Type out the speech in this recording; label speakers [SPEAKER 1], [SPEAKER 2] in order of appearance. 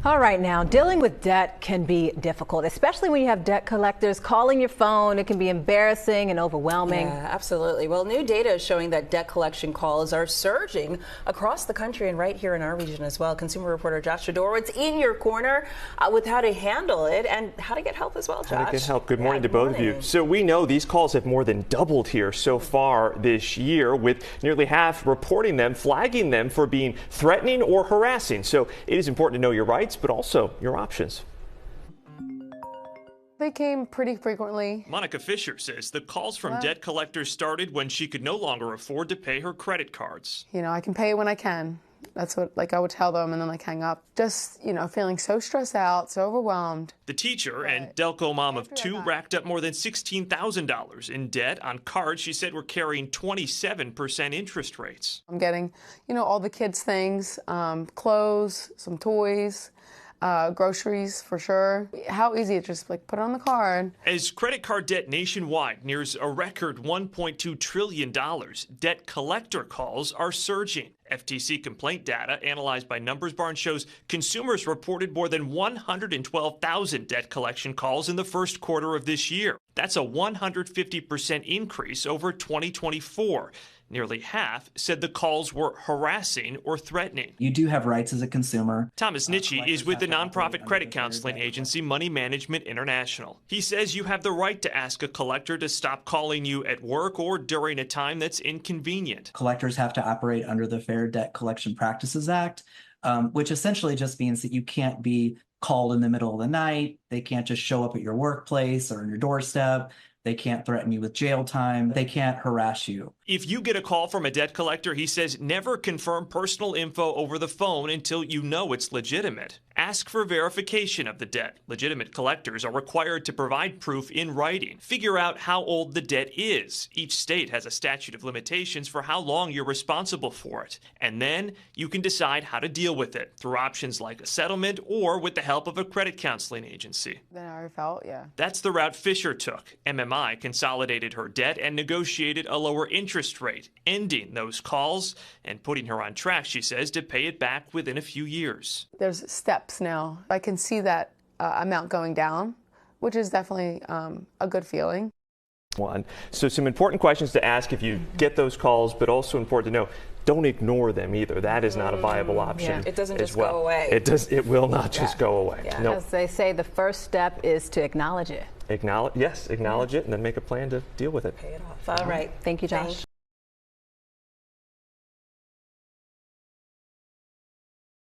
[SPEAKER 1] All right, now, dealing with debt can be difficult, especially when you have debt collectors calling your phone. It can be embarrassing and overwhelming.
[SPEAKER 2] Yeah, absolutely. Well, new data is showing that debt collection calls are surging across the country and right here in our region as well. Consumer reporter Josh Fedorowicz in your corner with how to handle it and how to get help as well, Josh.
[SPEAKER 3] How to get help. Good morning to both of you. So we know these calls have more than doubled here so far this year, with nearly half reporting them, flagging them for being threatening or harassing. So it is important to know your rights, but also your options.
[SPEAKER 4] They came pretty frequently.
[SPEAKER 3] Monica Fisher says the calls from debt collectors started when she could no longer afford to pay her credit cards.
[SPEAKER 4] You know, I can pay when I can. That's what, I would tell them and then hang up. Just, feeling so stressed out, so overwhelmed.
[SPEAKER 3] The teacher and Delco mom of two racked up more than $16,000 in debt on cards she said were carrying 27% interest rates.
[SPEAKER 4] I'm getting, all the kids' things, clothes, some toys, groceries for sure. How easy it just put it on the card.
[SPEAKER 3] As credit card debt nationwide nears a record $1.2 trillion, debt collector calls are surging. FTC complaint data analyzed by Numbers Barn shows consumers reported more than 112,000 debt collection calls in the first quarter of this year. That's a 150% increase over 2024. Nearly half said the calls were harassing or threatening.
[SPEAKER 5] You do have rights as a consumer.
[SPEAKER 3] Thomas Nitschke is with the nonprofit credit counseling agency Money Management International. He says you have the right to ask a collector to stop calling you at work or during a time that's inconvenient.
[SPEAKER 5] Collectors have to operate under the Fair Debt Collection Practices Act, which essentially just means that you can't be called in the middle of the night. They can't just show up at your workplace or on your doorstep. They can't threaten you with jail time. They can't harass you.
[SPEAKER 3] If you get a call from a debt collector, he says never confirm personal info over the phone until you know it's legitimate. Ask for verification of the debt. Legitimate collectors are required to provide proof in writing. Figure out how old the debt is. Each state has a statute of limitations for how long you're responsible for it. And then you can decide how to deal with it through options like a settlement or with the help of a credit counseling agency.
[SPEAKER 4] Then I felt,
[SPEAKER 3] That's the route Fisher took. MMI consolidated her debt and negotiated a lower interest rate, ending those calls and putting her on track, she says, to pay it back within a few years.
[SPEAKER 4] There's steps now. I can see that amount going down, which is definitely a good feeling.
[SPEAKER 3] So some important questions to ask if you get those calls, but also important to know, don't ignore them either. That is not a viable option.
[SPEAKER 2] It doesn't just
[SPEAKER 3] go
[SPEAKER 2] away.
[SPEAKER 3] It will not just go away. No.
[SPEAKER 1] As they say, the first step is to acknowledge it.
[SPEAKER 3] Acknowledge it, and then make a plan to deal with it.
[SPEAKER 2] Pay it off. All right.
[SPEAKER 1] Thank you, Josh.